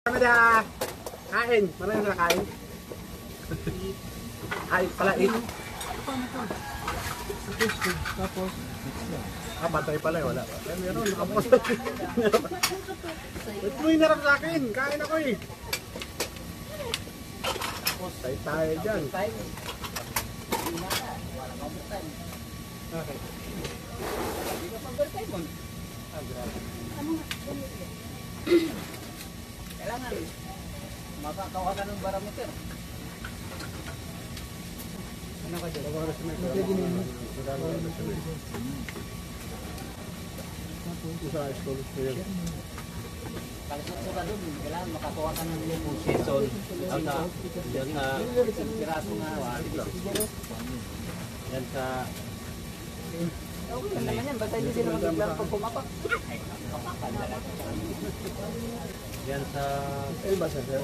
Kamada! Kain! Marami na kain. Ay, pala it. Tapos, Batay pala eh, wala. Ay, meron, nakabukas. Ito mo yung narap sa akin, kain ako eh. Tayo dyan. Okay. Kailangan makakawa ka ng barometer. Ano ka dyan? Sa school ko yun. Pagkakot ka doon, kailangan makakuha ka ng yung season. Yan sa piraso nga. Yan sa... Okay lang naman yan, basta hindi naman biglang pag pumapak. Yan sa... Eh, basta sir?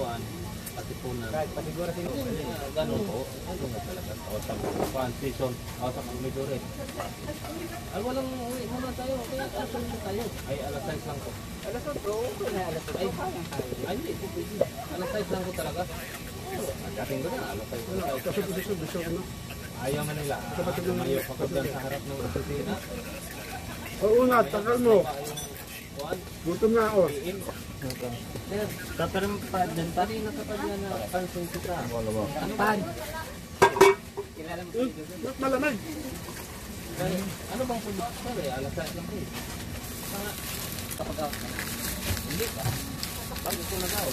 Patipunan. Kahit pasigura sino. Ganun po. Ano nga talaga? O sa pan season. O sa kumidore. Ay walang uwi muna tayo. Kaya asan na tayo? Ay alas 6 lang po. Alas 8 po? Okay na alas 8. Ay hindi. Alas 6 lang po talaga. Dating ko na alas 6 lang. Kasi ano? Ayaw man nila. Ayaw pa ko dyan sa harap ng opisina. Oo nga, takal mo. Gutom na ako. Pero padan pa rin nakapadyan na pansin kita. Ano pan? Kilala mo? Ba't malamig? Ano bang pulis? Sorry, alas 6 lang po. Kapag hindi pa. Pag ito na daw,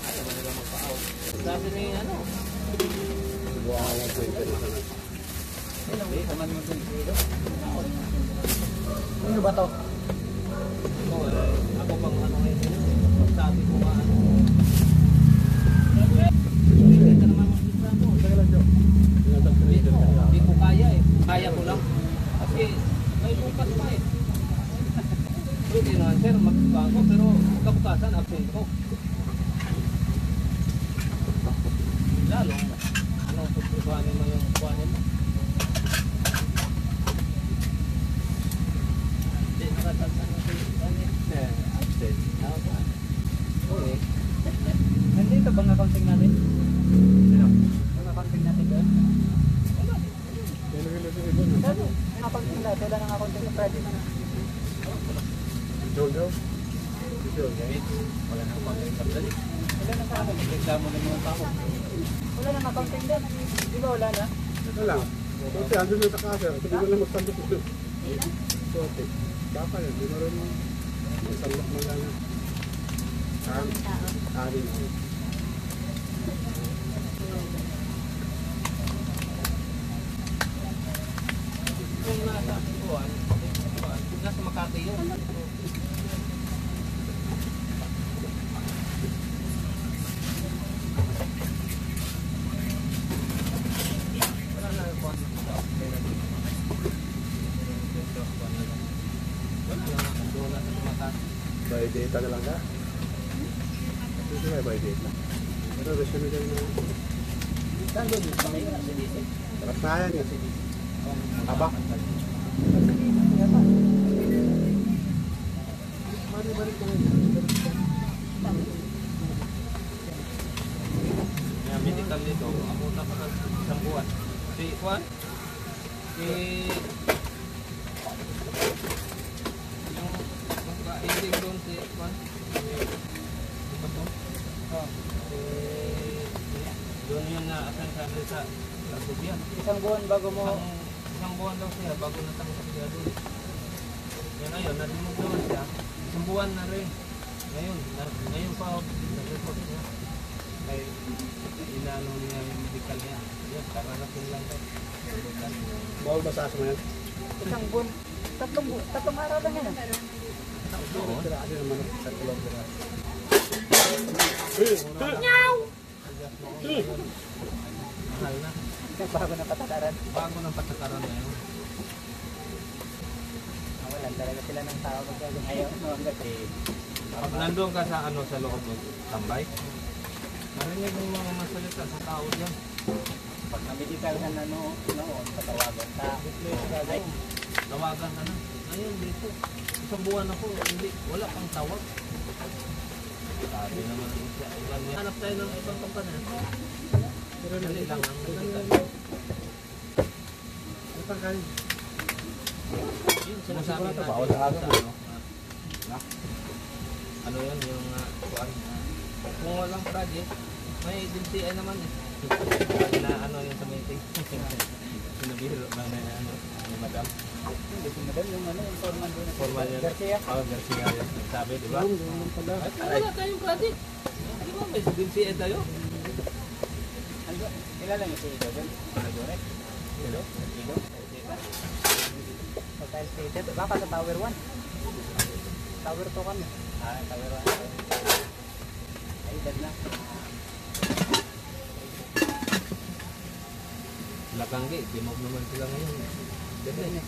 ayaw man nila magpa-out. Sabi ni ano? Buwan lang po ito. Hindi, kaman mo dun. Ano ba to? Ako pang ano ngayon. Sabi ko nga ano. Hindi ko kaya eh. Kaya ko lang. Kasi may bukas pa eh. Pwede naman sir, magbago pero kabukasan absent ko. Lalo, anong pagkuhanin mo yung kuhanin mo? Hindi, nakatansan mo sa absent. Okay. Nandito bang accounting natin? Sino? Ang accounting natin doon? Wala. Ano? Ang accounting natin? Wala nang accounting sa Friday na. Jojo? Wala nang accounting sa Friday. Wala nang accounting. Nag-reklamo na mga tao. Wala nang accounting doon. Di ba wala na? Wala. Kasi andun yung takasir. Sabi ko lang magtandok ito. Sote. Baka yun. Di ba rin magtandok mo lang. Kanin. Kung nasa Buwan, nasa Makati yun. Wala na yung Buwan. Wala na, doon na sa Makati. By data na lang ka? Ito nga by data. Pero resume ka na. Saan doon? Pangayong nasa dito. Sarap na yan eh. Aba? Balik ko ngayon. Yung medical dito, ako na pa ng isang buwan. Si Juan, yung magka-ending doon si Juan, doon yun na asan sabi sa Lasubia. isang buwan bago mo... Isang buwan daw siya bago natangkap siya doon. Yan ngayon, narinig naman siya. Isang buwan na rin. Ngayon pa, nag-report niya. Kaya inano niya yung medical niya. Yan, kararating lang daw. Bawal ba sa asma yan? Isang buwan. Tatlong araw lang yan. Oo. Kasi naman sa tulog nila. Mahal na. Bago na patakaran. Bago ng patakaran na yun. Walan talaga sila ng tao pag ayaw mo hanggat eh. Pag nandun ka sa sa loob mo, tambay, marinig mo mga masalita sa tao dyan. Pag na-medical ka na noon, patawagan ka. Tawagan ka na. Ngayon dito, isang buwan ako, hindi, wala pang tawag. Sabi naman siya, hanap tayo ng ibang kampanya. Pero dali lang ang medical. Ito kayo. Yun, sinasabi natin. Bawal sa aga, ano, ano yun, yung kuwan. Kung walang project, may DNCI naman eh. Na ano yung sa meeting. Sinabiro ba na ano, ni madam? Hindi si madam yung ano, yung foreman doon. Formal yan. Garcia. Oo, Garcia yan. Sabi, di ba? Ganun pala. Ay, wala tayong project. Di ba, may DNCI tayo? Ando, kilala niyo si Ido doon? Ido rin? Hello? Ido? Sa tile stated. Baka sa Tower 1. Tower 2 kami. Tower 1. Ay, edad na. Lakanggi, dimog naman sila ngayon. Dito eh.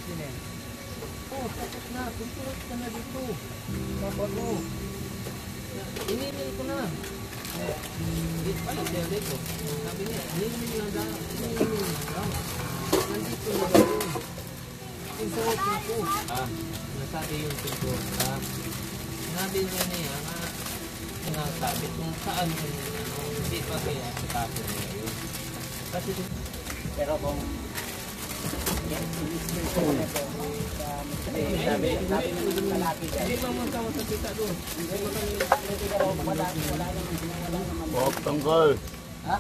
Sino yan? Oh, tapos na. Pinturot ka na dito. Tapos mo. Inilil ko na. Dito pala siya dito. Sabi niya, inilil na daw. Inilil na daw. Nandito na daw. Pinturot na po. Nasabi yung pinturot. Sinabi niya niya na sinasabi kung saan yung hindi pa kaya tapos niya yun. Kasi Pero kung yan, sinisipin ko na ito. Sabi ng lalaki dyan. hindi mo magkawa sa kita doon. Hindi ka raw wala naman. Huwag tanggal. Ha?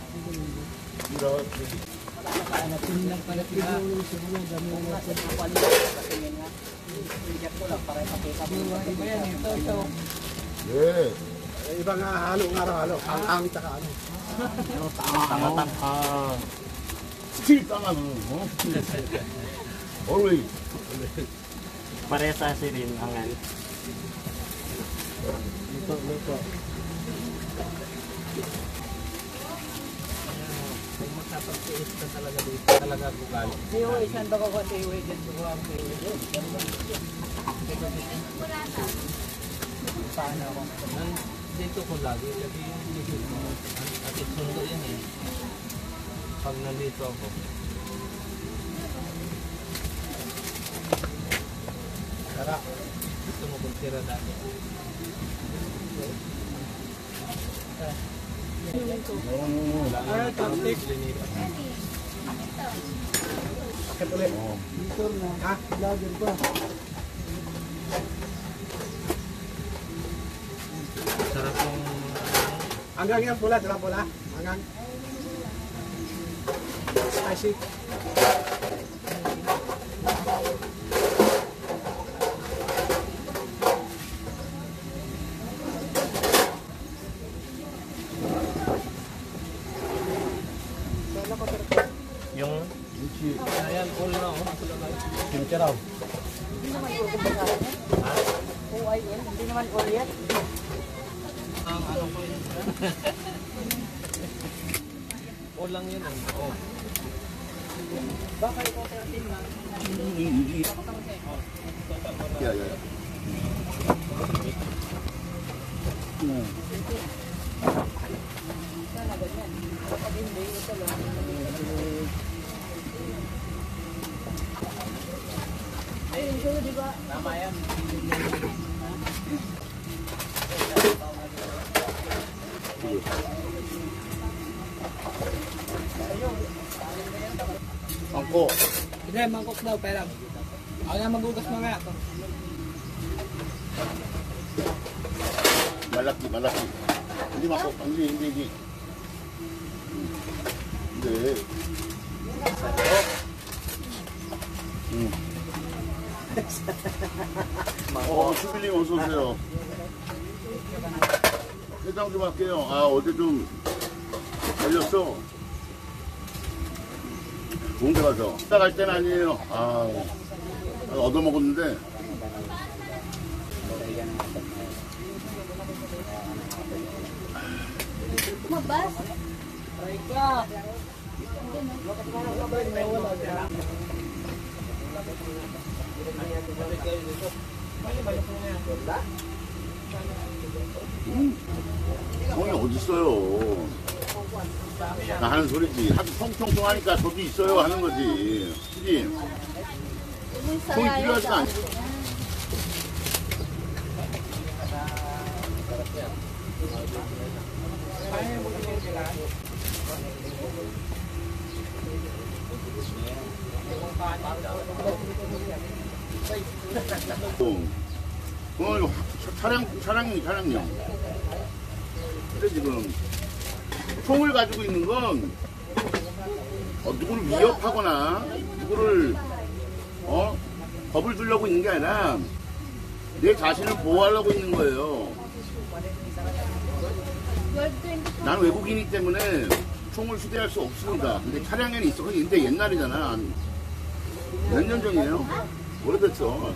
Lahat. Wala na tayo na tingnan pala sila. Kung nasa mga kwalita sa tingin nga. Pinigyan ko lang para ipakita mo. Iba yan, ito. Yeah. Iba nga halo nga raw, halo. Ang tsaka ano. Tangatang. Tangan mo. Always. Parehas si rin ang ano. Luto. Kung magkapag-tiis ka talaga dito, talaga bugal. Siway, saan ba ko siway dyan? Siguro ang siway dyan. Paano ako? Dito ko lagi, lagi yung dito mo. At sundo yan eh. Pag nandito ako. Tara. Gusto mo kong tira dati. Wala nga Ay, plastic. linipas. Bakit ulit? Ha? Vlogger ba? Sarap yung Hanggang yan pula, sila pula. Hanggang. Spicy. yung ayan, all na oh. Kimchi raw. Hindi naman all kumbasahan yan. Ha? OIL, hindi naman all yan. Ang ano ko yun. All lang yun eh. Oh. Baka ikaw 13 lang. Yeah. Sana ganyan. Kapag hindi, ito lang. Ayun, so, di ba? Tama yan. Angko. Hindi, mangkok daw, pero ako na magugas mamaya. Malaki. Hindi mako. Hindi. Hindi. 수빈님 어서 오세요. 해장 좀 할게요. 어제 좀 걸렸어. 좋은 데 가서. 나갈 때는 아니에요. 얻어먹었는데. Mabas. 형이 어딨어요. 나 하는 소리지. 하도 통통통 하니까 저도 있어요 하는 거지. 그지? 형이 필요하지가 않지. 이거 차량용. 근데 지금 총을 가지고 있는 건 누구를 위협하거나 누구를 겁을 주려고 있는 게 아니라 내 자신을 보호하려고 있는 거예요. 나는 외국인이기 때문에 총을 휴대할 수 없습니다. 근데 차량에는 있어. 근데 옛날이잖아. 몇 년 전이에요? 오래됐어.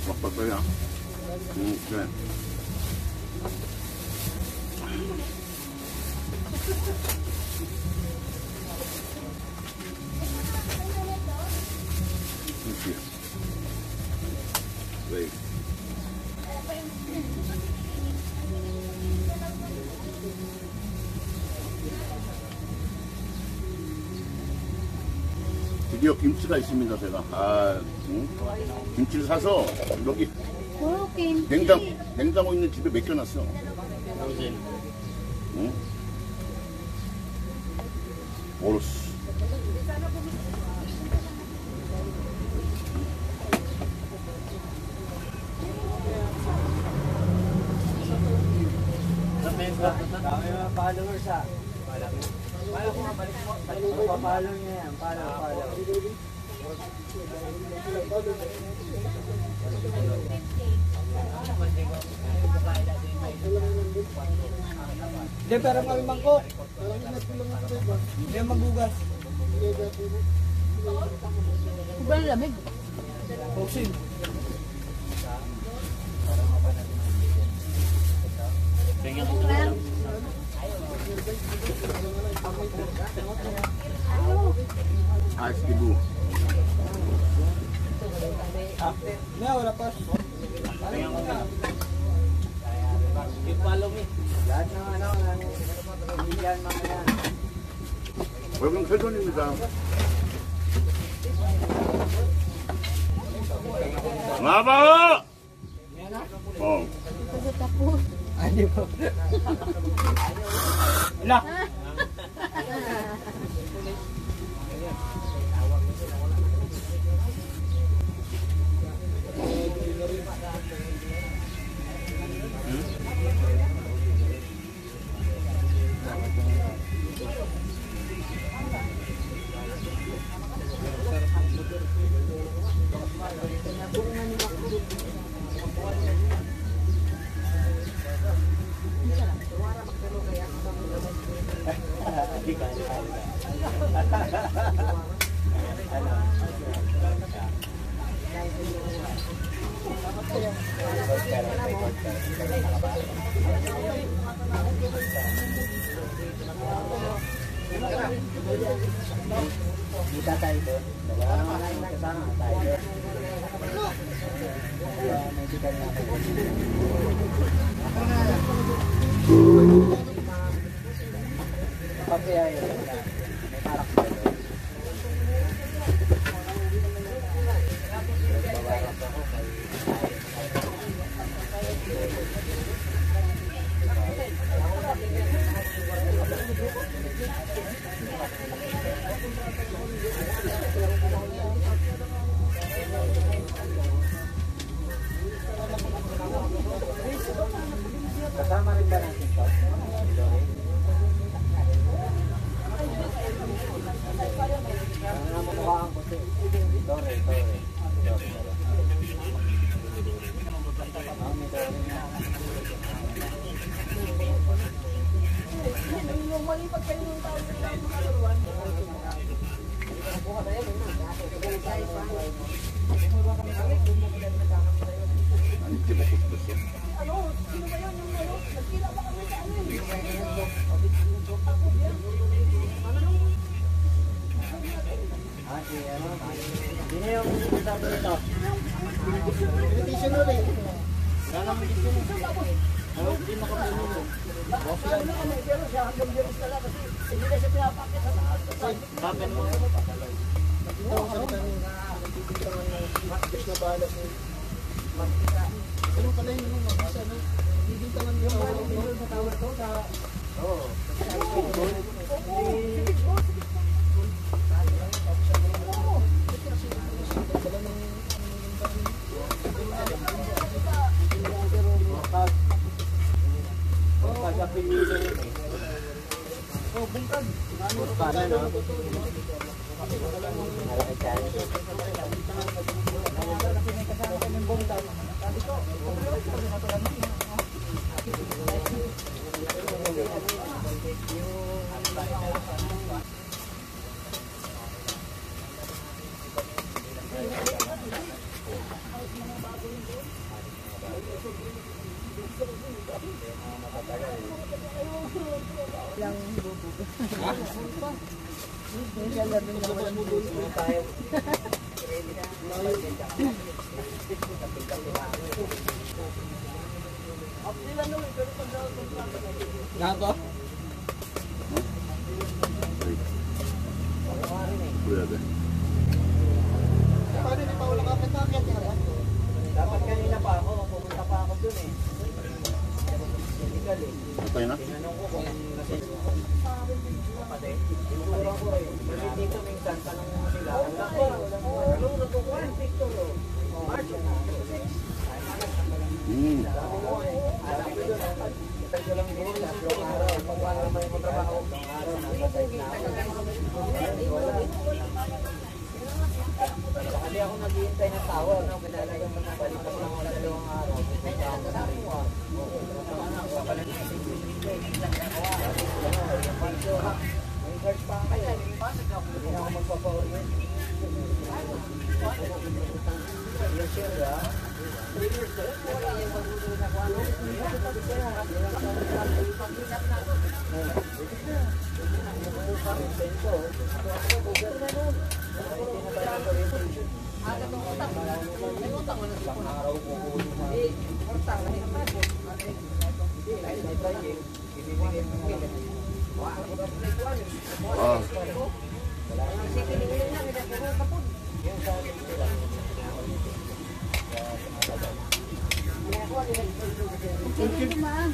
막박이야. 그래. 그렇지. 왜? 드디어 김치가 있습니다, 제가. 김치를 사서 여기 냉장고 있는 집에 맡겨놨어. 응? 오르스. Dami mga followers ha. Paano ko nga balik mo? Papalo niya yan. Follow. Hindi, pero kami mangkok. Hindi magugas. Sobrang lamig. Boxing. Ibu. Hindi, wala pa. Follow me. Lahat ng bigyan mga yan. 월급 세전입니다. 나봐! Pagod ako. Hindi po. Wala. Kita tayo doon. Dalawa naman na yung kasama tayo doon. Kaya may chicken na ako. Papaya yun. May parak sa doon. Babarak ako kay... Kasama rin ba natin ito? Ang namumukhaan ko ito. Dore. 안 이렇게 먹고 싶었어. Ano? Sino ba yun? Yung Hindi na yung sabi nito. Meditation ulit. Wala nang meditation. Hindi makapulong. Bakit mo? Ito ang salita ni Diyos na bahala sa ano pala yun yung mag-isa, no? Bibintangan mo sa tower to, sa... Oo. Oh, bungkag. Bungkag, no? Gago? Pwede. Paano ni Paula kapit-kapit yan? Dapat kanina pa ako, pumunta pa ako dun eh. Illegal eh. Patay na? Tinanong ko kung nasa kapatid. Tinurang ko eh. Kasi dito minsan, tanong mo sila. Walang Victor oh. March na. Sabi mo eh. Alam ko dun. Itagal ko lang dito. Tatlong araw. Pag wala naman yung trabaho. Tatlong araw. Nasa site na ako. Hindi ako naghihintay ng tawag. Pinalagyan mo na palipas lang ako 2 araw. Punta ako sa Riwa. May search pa kayo. Hindi na ako magpapa-orient. Yes, sir, ha? 3 years ka lang. Wala yung pag-uwi na kung ano.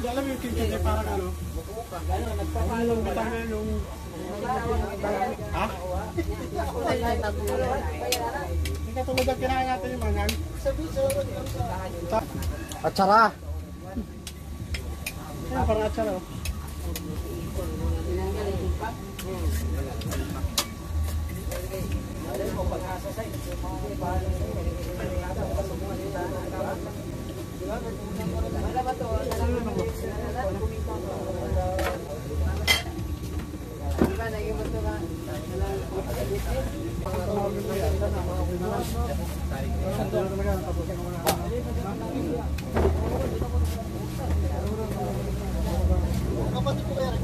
Alam mo yung kinkin niya parang ano? Nung bitangin nung... Ha? Hindi ka tulad ang kinain natin yung mangan. Atsara! Ayan, parang atsara oh. Kapatid ko kaya rin,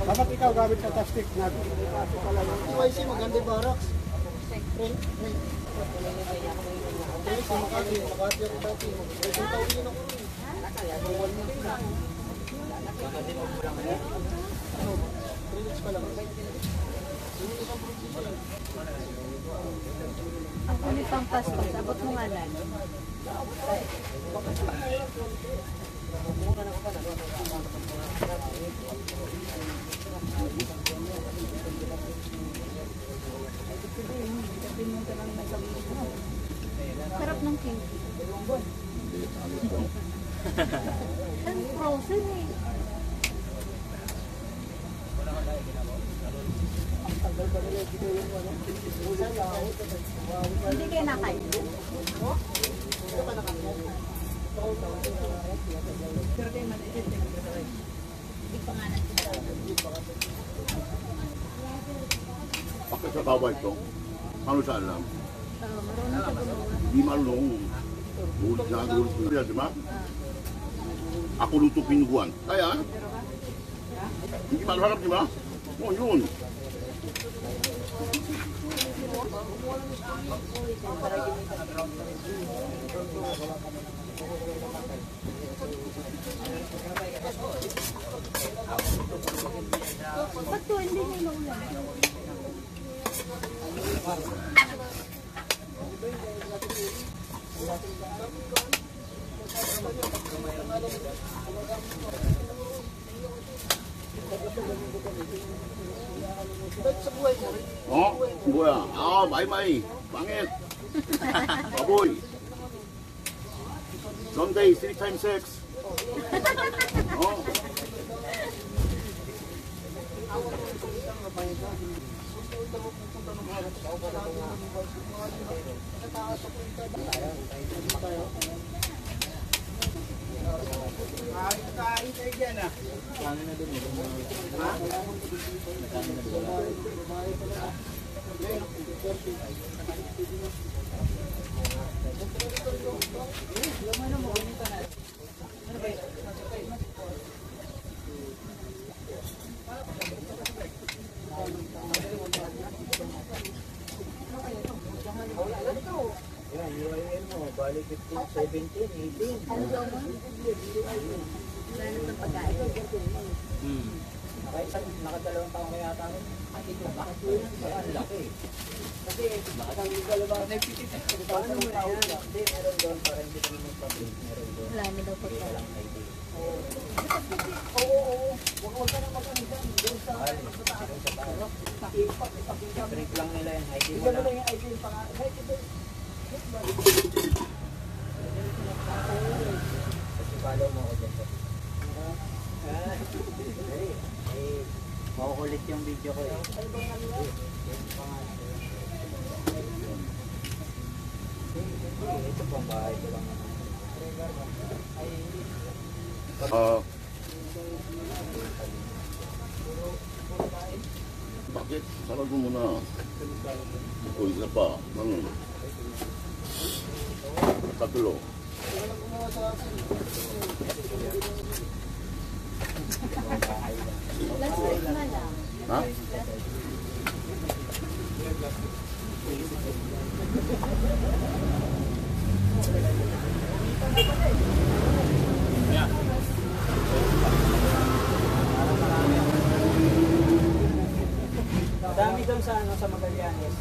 dapat ikaw gamit sa tastik natin. TYC maganda yung barracks. Rent. TYC Makati ako dati. Isang taon din ako rin. Bawal na rin. 3 weeks pa lang. Ang kulit pang pastos, abot mo nga lang. Sarap ng kinky. Ang frozen eh. Hindi kayo nakain. Hindi pa nga Bakit sa bawal ito? Ano sa alam? marunong sa gumawa. Di marunong. Ulit na ulit ko di ba? Ako luto pinuguan. Kaya, hindi malharap, di ba? Oh, yun. Ba't to hindi nyo naulan? Oh, 뭐야? 아, 마이마이. 망해. 바보이. Sunday, 3 times 6. 어? Yan, UIL mo, bali 15, 17, 18. Ano daw mo? Lalo ng pagkain. Nakadalawang taong kaya tayo. Ang laki. Kasi, nakadalawang paano mo na yan? Hindi, meron doon para hindi kami mag-public. Meron doon. Wala na daw pagkain. Huwag ka na mag-anisan. Doon sa trip lang nila yung ID mo lang. Yung ID yung pangalan. Kasi follow mo ako dyan. Makukulit yung video ko eh. Ito pang bahay ko lang naman. Bakit? Sarado mo na. O, isa pa. Ano? Tatlo. Last week na lang. Ha? Dami doon sa ano sa Magallanes.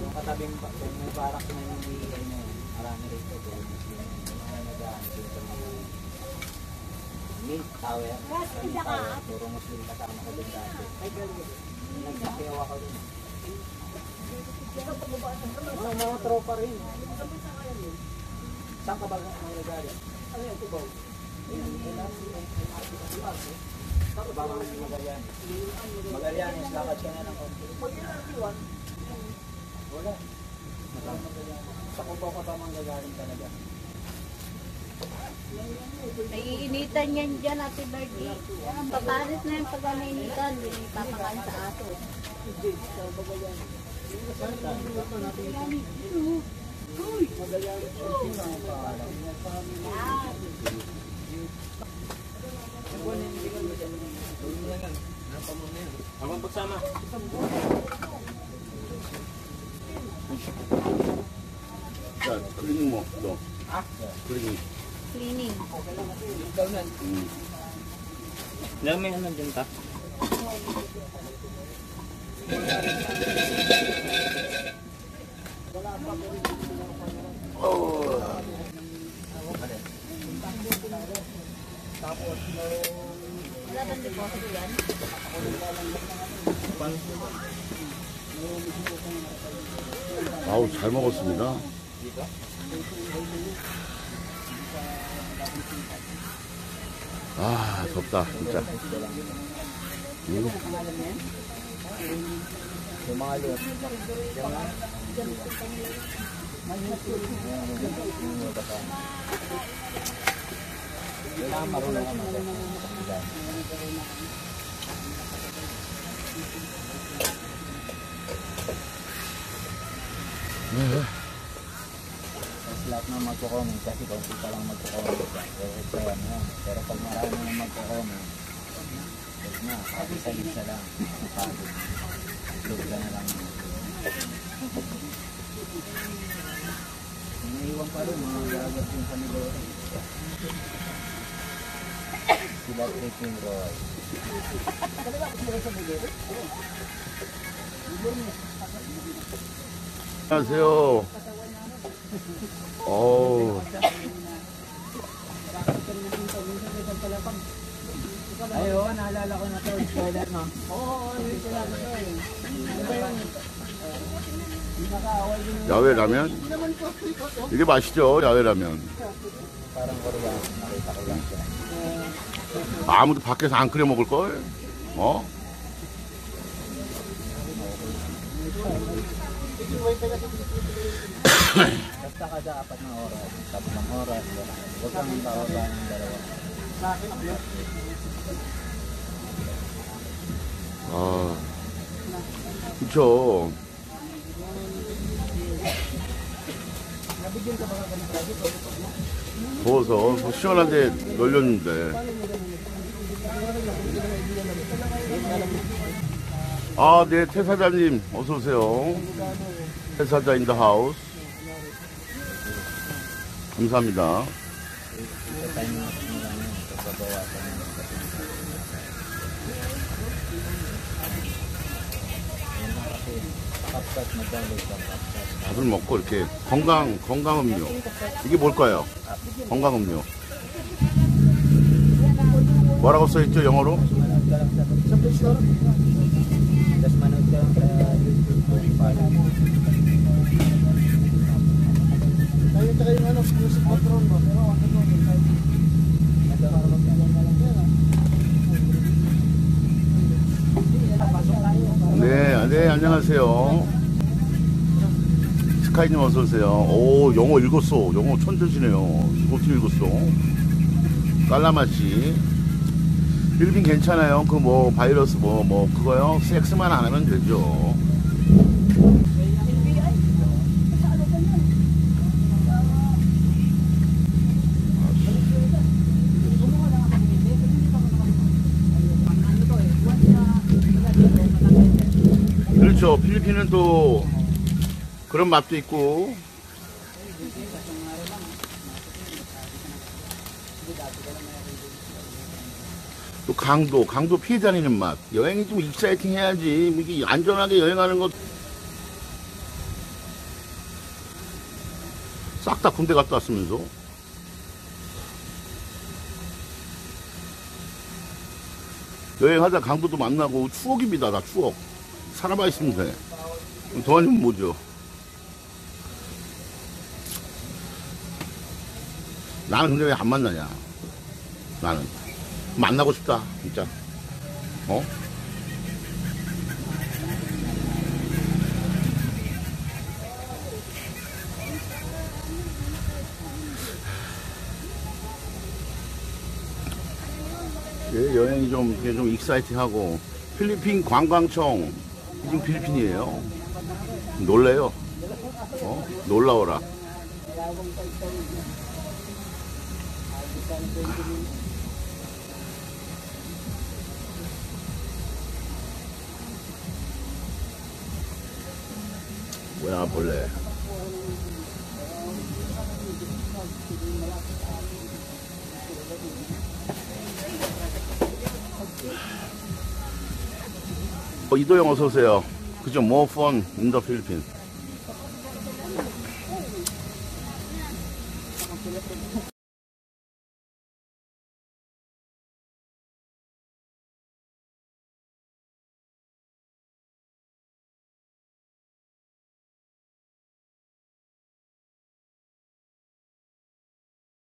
Yung katabing yung may barak na yung ano, marami rito doon. Yung mga nag-aanis yun sa mga Mint Tower. Puro Muslim kasama ko doon dati. Nagsakiyaw ako doon. Mga tropa rin. Saan ka ba nagalit? Ano yan? Tubaw? Saan ka ba Magallanes? Magallanes, lakad ka na ng konti. Wala. Sa kubaw ka ba manggagaling talaga? Naiinitan yan dyan, Ate Bertie. Papanis na yung pag nainitan. Hindi papakain sa aso. Abang pagsama. Yan, cleaning mo. Ito. Cleaning. Cleaning. Lang may ano dyan ta? Oh. Wala bang deposit yan? 아우, 잘 먹었습니다. 아, 덥다, 진짜. Yung mga lut. Yung mga bata. Kailangan marunong ka mag-isa. Tapos lahat na magko-comment kasi konti pa lang magko-comment. Pero pag marami na magko-comment, huwag na, kabisa-bisa lang. Napagod. Upload ka na lang. Iniiwan pa rin mga gagat yung sa Midori. Sila Tripping Roy. 안녕하세요. 어우, Ayo, naalala ko na to, spoiler no? 야외 라면? 이게 맛있죠, 야외 라면. Parang Koreano, nakita ko lang siya. 아무도 밖에서 안 끓여 먹을걸? 어? Basta kada 4 na oras, 3 oras, huwag kang bababa ng 2. 아, 그쵸. 더워서 시원한데 널렸는데. 아, 네, 태사자님 어서 오세요. 태사자 인 더 하우스. 감사합니다. Ito tayo mga lang yun, pagbabawasan ng kasi kapsat, mag-download ka kapsat. 밥을 먹고 이렇게 건강 음료. 이게 뭘까요? 건강 음료. 뭐라고 써있죠, 영어로? Tapos manood ka lang sa YouTube kung paano. Ayun tsaka yung ano, music patron ba? Pero ano to? 네, 안녕하세요. 스카이님 어서오세요. 오, 영어 읽었어. 영어 천재시네요. 어떻게 읽었어? 깔라마시. 필리핀 괜찮아요. 그 뭐, 바이러스 그거요? 섹스만 안 하면 되죠. 그렇죠. 필리핀은 또 그런 맛도 있고. 또 강도 피해 다니는 맛. 여행이 좀 익사이팅 해야지. 이게 안전하게 여행하는 것. 싹 다 군대 갔다 왔으면서. 여행하다 강도도 만나고 추억입니다. 다 추억. 살아봐 있으면 돼. 더 아니면 뭐죠? 나는 근데 왜 안 만나냐? 나는 만나고 싶다, 진짜. 어? 예, 여행이 좀 익사이팅하고. 필리핀 관광청 지금 필리핀이에요. 놀래요. 놀라워라. 뭐야, 벌레. 이도영 어서 오세요. 그죠? More fun in the Philippines.